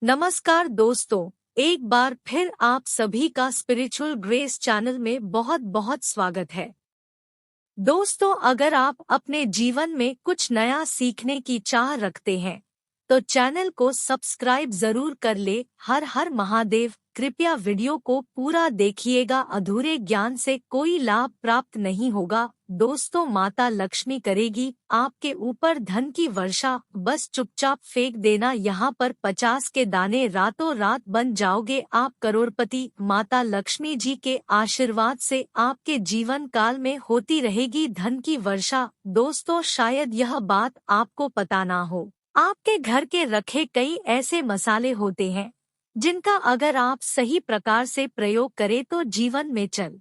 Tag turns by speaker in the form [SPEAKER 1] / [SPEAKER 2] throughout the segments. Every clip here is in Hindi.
[SPEAKER 1] नमस्कार दोस्तों, एक बार फिर आप सभी का स्पिरिचुअल ग्रेस चैनल में बहुत बहुत स्वागत है। दोस्तों, अगर आप अपने जीवन में कुछ नया सीखने की चाह रखते हैं तो चैनल को सब्सक्राइब जरूर कर ले। हर हर महादेव। कृपया वीडियो को पूरा देखिएगा, अधूरे ज्ञान से कोई लाभ प्राप्त नहीं होगा। दोस्तों, माता लक्ष्मी करेगी आपके ऊपर धन की वर्षा, बस चुपचाप फेंक देना यहाँ पर 50 के दाने, रातों रात बन जाओगे आप करोड़पति। माता लक्ष्मी जी के आशीर्वाद से आपके जीवन काल में होती रहेगी धन की वर्षा। दोस्तों, शायद यह बात आपको पता ना हो, आपके घर के रखे कई ऐसे मसाले होते हैं जिनका अगर आप सही प्रकार से प्रयोग करें तो जीवन में चल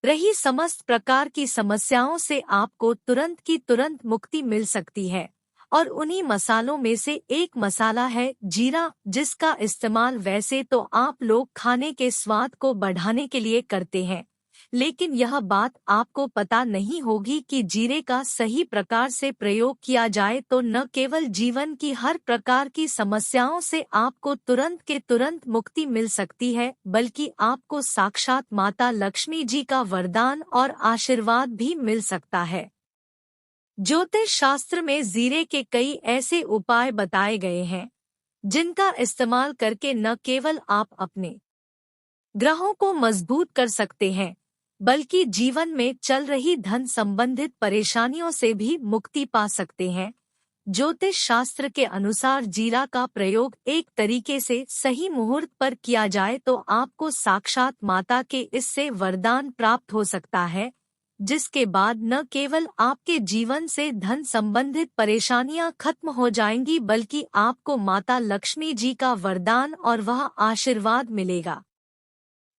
[SPEAKER 1] रही समस्त प्रकार की समस्याओं से आपको तुरंत की तुरंत मुक्ति मिल सकती है। और उन्हीं मसालों में से एक मसाला है जीरा, जिसका इस्तेमाल वैसे तो आप लोग खाने के स्वाद को बढ़ाने के लिए करते हैं, लेकिन यह बात आपको पता नहीं होगी कि जीरे का सही प्रकार से प्रयोग किया जाए तो न केवल जीवन की हर प्रकार की समस्याओं से आपको तुरंत के तुरंत मुक्ति मिल सकती है, बल्कि आपको साक्षात माता लक्ष्मी जी का वरदान और आशीर्वाद भी मिल सकता है। ज्योतिष शास्त्र में जीरे के कई ऐसे उपाय बताए गए हैं जिनका इस्तेमाल करके न केवल आप अपने ग्रहों को मजबूत कर सकते हैं, बल्कि जीवन में चल रही धन संबंधित परेशानियों से भी मुक्ति पा सकते हैं। ज्योतिष शास्त्र के अनुसार जीरा का प्रयोग एक तरीके से सही मुहूर्त पर किया जाए तो आपको साक्षात माता के इससे वरदान प्राप्त हो सकता है, जिसके बाद न केवल आपके जीवन से धन संबंधित परेशानियां खत्म हो जाएंगी, बल्कि आपको माता लक्ष्मी जी का वरदान और वह आशीर्वाद मिलेगा,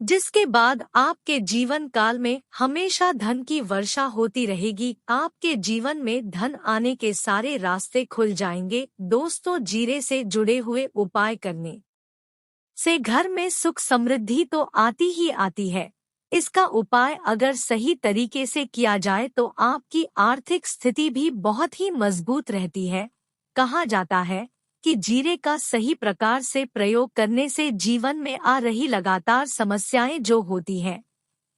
[SPEAKER 1] जिसके बाद आपके जीवन काल में हमेशा धन की वर्षा होती रहेगी। आपके जीवन में धन आने के सारे रास्ते खुल जाएंगे। दोस्तों, जीरे से जुड़े हुए उपाय करने से घर में सुख समृद्धि तो आती ही आती है। इसका उपाय अगर सही तरीके से किया जाए तो आपकी आर्थिक स्थिति भी बहुत ही मजबूत रहती है। कहा जाता है कि जीरे का सही प्रकार से प्रयोग करने से जीवन में आ रही लगातार समस्याएं जो होती हैं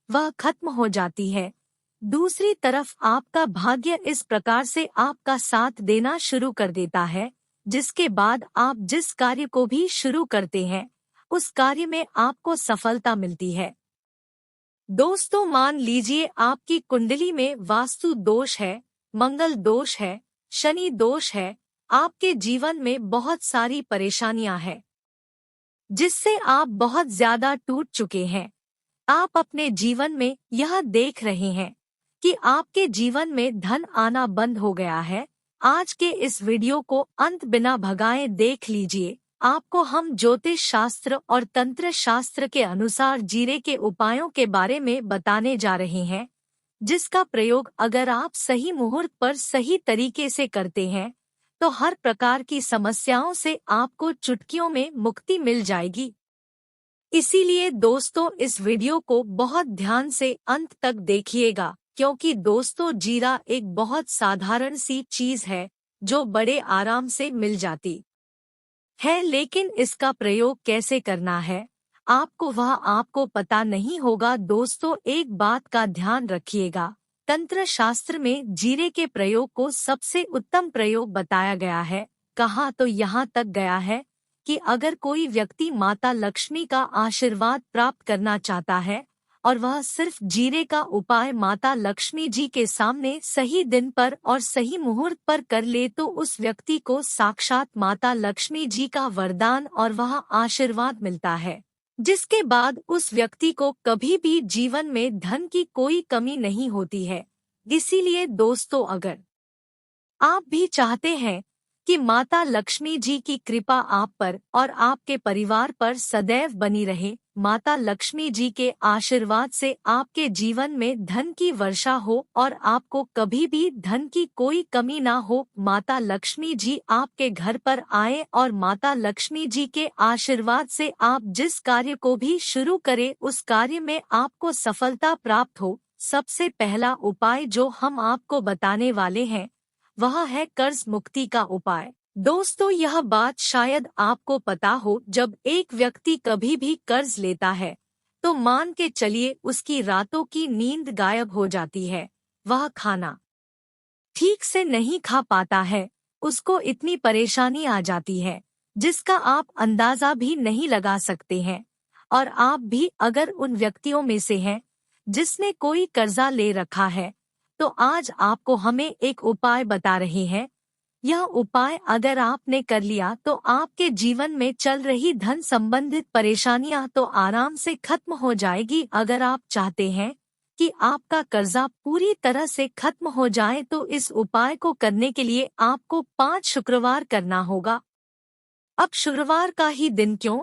[SPEAKER 1] वह खत्म हो जाती है। दूसरी तरफ आपका भाग्य इस प्रकार से आपका साथ देना शुरू कर देता है, जिसके बाद आप जिस कार्य को भी शुरू करते हैं उस कार्य में आपको सफलता मिलती है। दोस्तों, मान लीजिए आपकी कुंडली में वास्तु दोष है, मंगल दोष है, शनि दोष है, आपके जीवन में बहुत सारी परेशानियां हैं जिससे आप बहुत ज्यादा टूट चुके हैं। आप अपने जीवन में यह देख रहे हैं कि आपके जीवन में धन आना बंद हो गया है। आज के इस वीडियो को अंत बिना भगाए देख लीजिए। आपको हम ज्योतिष शास्त्र और तंत्र शास्त्र के अनुसार जीरे के उपायों के बारे में बताने जा रहे हैं, जिसका प्रयोग अगर आप सही मुहूर्त पर सही तरीके से करते हैं तो हर प्रकार की समस्याओं से आपको चुटकियों में मुक्ति मिल जाएगी। इसीलिए दोस्तों, इस वीडियो को बहुत ध्यान से अंत तक देखिएगा, क्योंकि दोस्तों, जीरा एक बहुत साधारण सी चीज है जो बड़े आराम से मिल जाती है, लेकिन इसका प्रयोग कैसे करना है आपको पता नहीं होगा। दोस्तों, एक बात का ध्यान रखिएगा, तंत्र शास्त्र में जीरे के प्रयोग को सबसे उत्तम प्रयोग बताया गया है। कहा तो यहाँ तक गया है कि अगर कोई व्यक्ति माता लक्ष्मी का आशीर्वाद प्राप्त करना चाहता है और वह सिर्फ जीरे का उपाय माता लक्ष्मी जी के सामने सही दिन पर और सही मुहूर्त पर कर ले तो उस व्यक्ति को साक्षात माता लक्ष्मी जी का वरदान और वह आशीर्वाद मिलता है, जिसके बाद उस व्यक्ति को कभी भी जीवन में धन की कोई कमी नहीं होती है। इसीलिए दोस्तों, अगर आप भी चाहते हैं कि माता लक्ष्मी जी की कृपा आप पर और आपके परिवार पर सदैव बनी रहे, माता लक्ष्मी जी के आशीर्वाद से आपके जीवन में धन की वर्षा हो और आपको कभी भी धन की कोई कमी ना हो, माता लक्ष्मी जी आपके घर पर आए और माता लक्ष्मी जी के आशीर्वाद से आप जिस कार्य को भी शुरू करें उस कार्य में आपको सफलता प्राप्त हो, सबसे पहला उपाय जो हम आपको बताने वाले हैं वह है कर्ज मुक्ति का उपाय। दोस्तों, यह बात शायद आपको पता हो, जब एक व्यक्ति कभी भी कर्ज लेता है तो मान के चलिए उसकी रातों की नींद गायब हो जाती है। वह खाना ठीक से नहीं खा पाता है, उसको इतनी परेशानी आ जाती है जिसका आप अंदाजा भी नहीं लगा सकते हैं। और आप भी अगर उन व्यक्तियों में से हैं जिसने कोई कर्जा ले रखा है, तो आज आपको हमें एक उपाय बता रहे हैं। यह उपाय अगर आपने कर लिया तो आपके जीवन में चल रही धन संबंधित परेशानियां तो आराम से खत्म हो जाएगी। अगर आप चाहते हैं कि आपका कर्जा पूरी तरह से खत्म हो जाए तो इस उपाय को करने के लिए आपको 5 शुक्रवार करना होगा। अब शुक्रवार का ही दिन क्यों?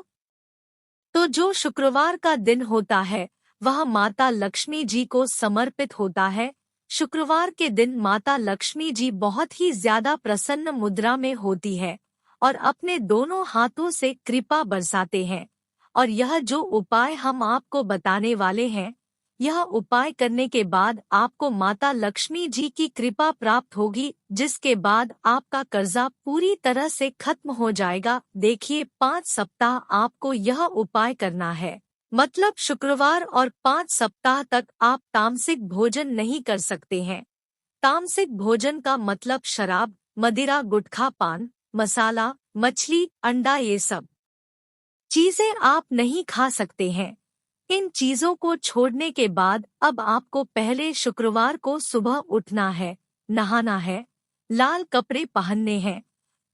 [SPEAKER 1] तो जो शुक्रवार का दिन होता है वह माता लक्ष्मी जी को समर्पित होता है। शुक्रवार के दिन माता लक्ष्मी जी बहुत ही ज्यादा प्रसन्न मुद्रा में होती है और अपने दोनों हाथों से कृपा बरसाते हैं। और यह जो उपाय हम आपको बताने वाले हैं, यह उपाय करने के बाद आपको माता लक्ष्मी जी की कृपा प्राप्त होगी, जिसके बाद आपका कर्जा पूरी तरह से खत्म हो जाएगा। देखिए, 5 सप्ताह आपको यह उपाय करना है। मतलब शुक्रवार और 5 सप्ताह तक आप तामसिक भोजन नहीं कर सकते हैं। तामसिक भोजन का मतलब शराब, मदिरा, गुटखा, पान मसाला, मछली, अंडा, ये सब चीजें आप नहीं खा सकते हैं। इन चीजों को छोड़ने के बाद अब आपको पहले शुक्रवार को सुबह उठना है, नहाना है, लाल कपड़े पहनने हैं।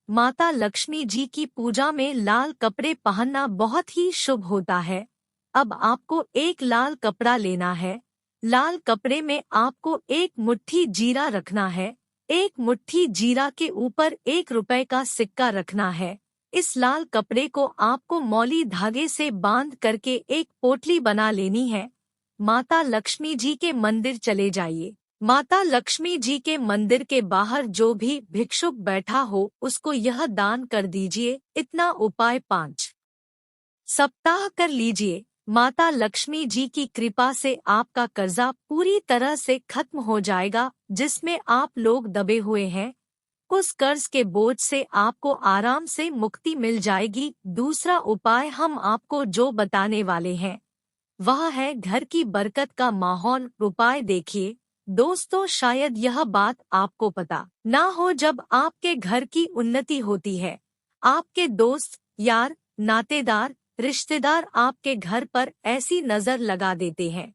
[SPEAKER 1] माता लक्ष्मी जी की पूजा में लाल कपड़े पहनना बहुत ही शुभ होता है। अब आपको एक लाल कपड़ा लेना है। लाल कपड़े में आपको 1 मुट्ठी जीरा रखना है। 1 मुट्ठी जीरा के ऊपर 1 रुपए का सिक्का रखना है। इस लाल कपड़े को आपको मौली धागे से बांध करके एक पोटली बना लेनी है। माता लक्ष्मी जी के मंदिर चले जाइए। माता लक्ष्मी जी के मंदिर के बाहर जो भी भिक्षुक बैठा हो उसको यह दान कर दीजिए। इतना उपाय 5 सप्ताह कर लीजिए। माता लक्ष्मी जी की कृपा से आपका कर्जा पूरी तरह से खत्म हो जाएगा, जिसमें आप लोग दबे हुए हैं। उस कर्ज के बोझ से आपको आराम से मुक्ति मिल जाएगी। दूसरा उपाय हम आपको जो बताने वाले हैं वह है घर की बरकत का माहौल। उपाय देखिए दोस्तों, शायद यह बात आपको पता ना हो, जब आपके घर की उन्नति होती है, आपके दोस्त, यार, नातेदार, रिश्तेदार आपके घर पर ऐसी नजर लगा देते हैं।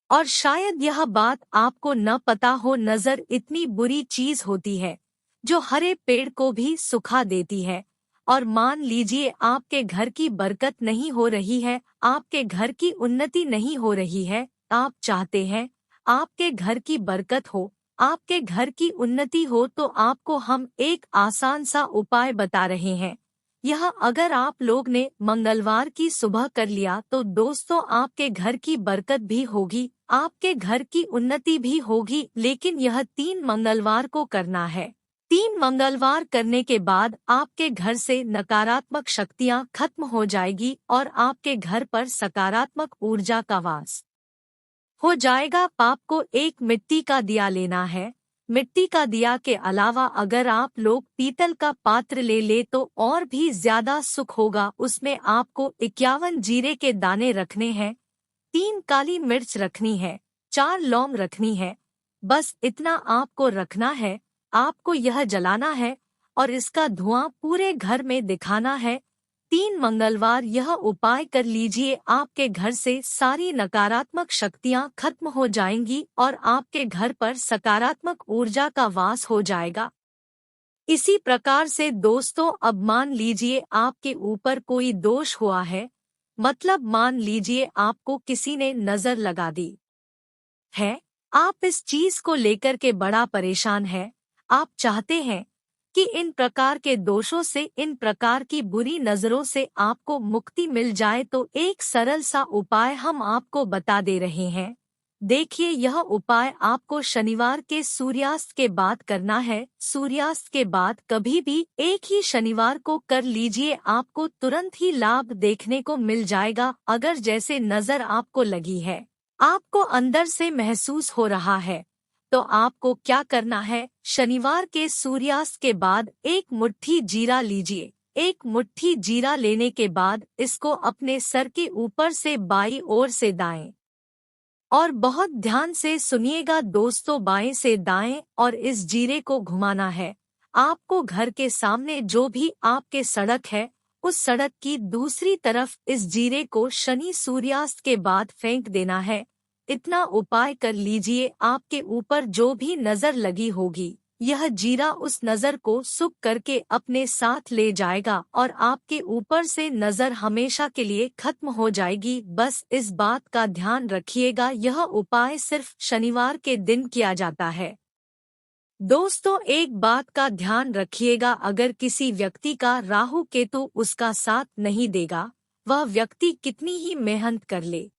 [SPEAKER 1] और शायद यह बात आपको न पता हो, नजर इतनी बुरी चीज होती है जो हरे पेड़ को भी सुखा देती है। और मान लीजिए आपके घर की बरकत नहीं हो रही है, आपके घर की उन्नति नहीं हो रही है, आप चाहते हैं आपके घर की बरकत हो, आपके घर की उन्नति हो, तो आपको हम एक आसान सा उपाय बता रहे हैं। यह अगर आप लोग ने मंगलवार की सुबह कर लिया तो दोस्तों आपके घर की बरकत भी होगी, आपके घर की उन्नति भी होगी। लेकिन यह 3 मंगलवार को करना है। 3 मंगलवार करने के बाद आपके घर से नकारात्मक शक्तियां खत्म हो जाएगी और आपके घर पर सकारात्मक ऊर्जा का वास हो जाएगा। पाप को एक मिट्टी का दिया लेना है। मिट्टी का दिया के अलावा अगर आप लोग पीतल का पात्र ले तो और भी ज्यादा सुख होगा। उसमें आपको 51 जीरे के दाने रखने हैं, 3 काली मिर्च रखनी है, 4 लौंग रखनी है। बस इतना आपको रखना है। आपको यह जलाना है और इसका धुआं पूरे घर में दिखाना है। 3 मंगलवार यह उपाय कर लीजिए, आपके घर से सारी नकारात्मक शक्तियां खत्म हो जाएंगी और आपके घर पर सकारात्मक ऊर्जा का वास हो जाएगा। इसी प्रकार से दोस्तों, अब मान लीजिए आपके ऊपर कोई दोष हुआ है, मतलब मान लीजिए आपको किसी ने नजर लगा दी है, आप इस चीज को लेकर के बड़ा परेशान हैं। आप चाहते हैं कि इन प्रकार के दोषों से, इन प्रकार की बुरी नजरों से आपको मुक्ति मिल जाए, तो एक सरल सा उपाय हम आपको बता दे रहे हैं। देखिए, यह उपाय आपको शनिवार के सूर्यास्त के बाद करना है। सूर्यास्त के बाद कभी भी एक ही शनिवार को कर लीजिए, आपको तुरंत ही लाभ देखने को मिल जाएगा। अगर जैसे नजर आपको लगी है, आपको अंदर से महसूस हो रहा है, तो आपको क्या करना है, शनिवार के सूर्यास्त के बाद एक मुट्ठी जीरा लीजिए। एक मुट्ठी जीरा लेने के बाद इसको अपने सर के ऊपर से बाईं ओर से दाएं, और बहुत ध्यान से सुनिएगा दोस्तों, बाएं से दाएं, और इस जीरे को घुमाना है। आपको घर के सामने जो भी आपके सड़क है, उस सड़क की दूसरी तरफ इस जीरे को शनि सूर्यास्त के बाद फेंक देना है। इतना उपाय कर लीजिए, आपके ऊपर जो भी नजर लगी होगी, यह जीरा उस नजर को सुख करके अपने साथ ले जाएगा और आपके ऊपर से नजर हमेशा के लिए खत्म हो जाएगी। बस इस बात का ध्यान रखिएगा, यह उपाय सिर्फ शनिवार के दिन किया जाता है। दोस्तों, एक बात का ध्यान रखिएगा, अगर किसी व्यक्ति का राहु केतु उसका साथ नहीं देगा, वह व्यक्ति कितनी ही मेहनत कर ले,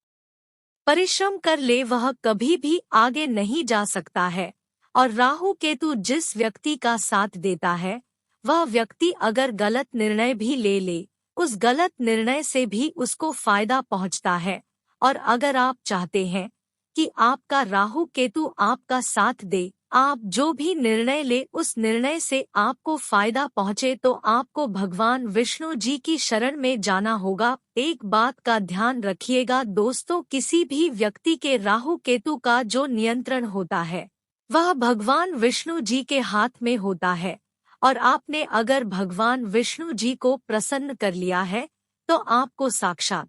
[SPEAKER 1] परिश्रम कर ले, वह कभी भी आगे नहीं जा सकता है। और राहु केतु जिस व्यक्ति का साथ देता है, वह व्यक्ति अगर गलत निर्णय भी ले, उस गलत निर्णय से भी उसको फायदा पहुंचता है। और अगर आप चाहते हैं कि आपका राहु केतु आपका साथ दे, आप जो भी निर्णय ले उस निर्णय से आपको फायदा पहुंचे, तो आपको भगवान विष्णु जी की शरण में जाना होगा। एक बात का ध्यान रखिएगा दोस्तों, किसी भी व्यक्ति के राहु केतु का जो नियंत्रण होता है, वह भगवान विष्णु जी के हाथ में होता है। और आपने अगर भगवान विष्णु जी को प्रसन्न कर लिया है, तो आपको साक्षात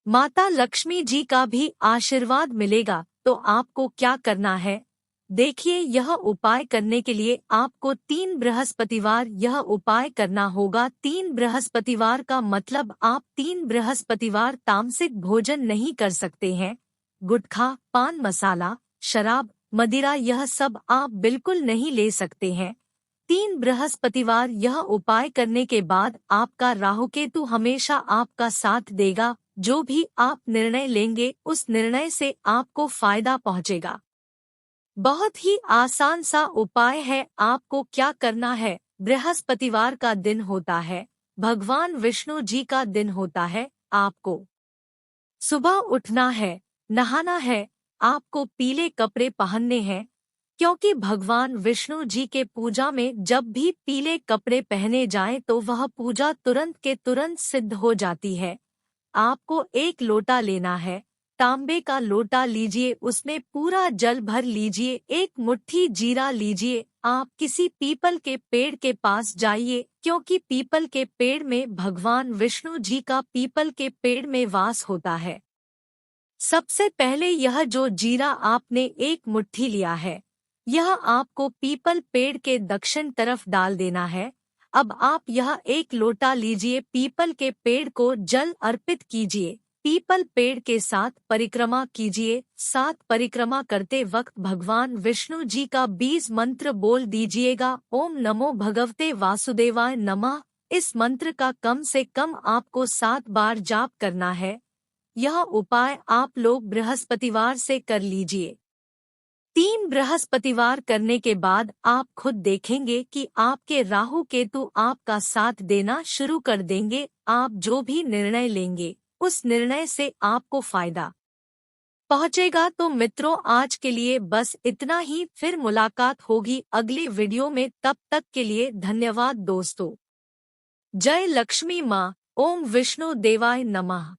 [SPEAKER 1] माता लक्ष्मी जी का भी आशीर्वाद मिलेगा। तो आपको क्या करना है, देखिए, यह उपाय करने के लिए आपको 3 बृहस्पतिवार यह उपाय करना होगा। 3 बृहस्पतिवार का मतलब आप 3 बृहस्पतिवार तामसिक भोजन नहीं कर सकते हैं। गुटखा, पान मसाला, शराब, मदिरा, यह सब आप बिल्कुल नहीं ले सकते हैं। 3 बृहस्पतिवार यह उपाय करने के बाद आपका राहुकेतु हमेशा आपका साथ देगा। जो भी आप निर्णय लेंगे, उस निर्णय से आपको फायदा पहुंचेगा। बहुत ही आसान सा उपाय है। आपको क्या करना है, बृहस्पतिवार का दिन होता है, भगवान विष्णु जी का दिन होता है। आपको सुबह उठना है, नहाना है, आपको पीले कपड़े पहनने हैं, क्योंकि भगवान विष्णु जी के पूजा में जब भी पीले कपड़े पहने जाएं तो वह पूजा तुरंत के तुरंत सिद्ध हो जाती है। आपको एक लोटा लेना है, तांबे का लोटा लीजिए, उसमें पूरा जल भर लीजिए, एक मुट्ठी जीरा लीजिए। आप किसी पीपल के पेड़ के पास जाइए, क्योंकि पीपल के पेड़ में भगवान विष्णु जी का पीपल के पेड़ में वास होता है। सबसे पहले यह जो जीरा आपने एक मुट्ठी लिया है, यह आपको पीपल पेड़ के दक्षिण तरफ डाल देना है। अब आप यह एक लोटा लीजिए, पीपल के पेड़ को जल अर्पित कीजिए, पीपल पेड़ के साथ परिक्रमा कीजिए। 7 परिक्रमा करते वक्त भगवान विष्णु जी का 20 मंत्र बोल दीजिएगा। ओम नमो भगवते वासुदेवाय नमः। इस मंत्र का कम से कम आपको 7 बार जाप करना है। यह उपाय आप लोग बृहस्पतिवार से कर लीजिए। 3 बृहस्पतिवार करने के बाद आप खुद देखेंगे कि आपके राहु केतु आपका साथ देना शुरू कर देंगे। आप जो भी निर्णय लेंगे, उस निर्णय से आपको फायदा पहुंचेगा। तो मित्रों, आज के लिए बस इतना ही, फिर मुलाकात होगी अगली वीडियो में। तब तक के लिए धन्यवाद दोस्तों। जय लक्ष्मी माँ। ओम विष्णु देवाय नमः।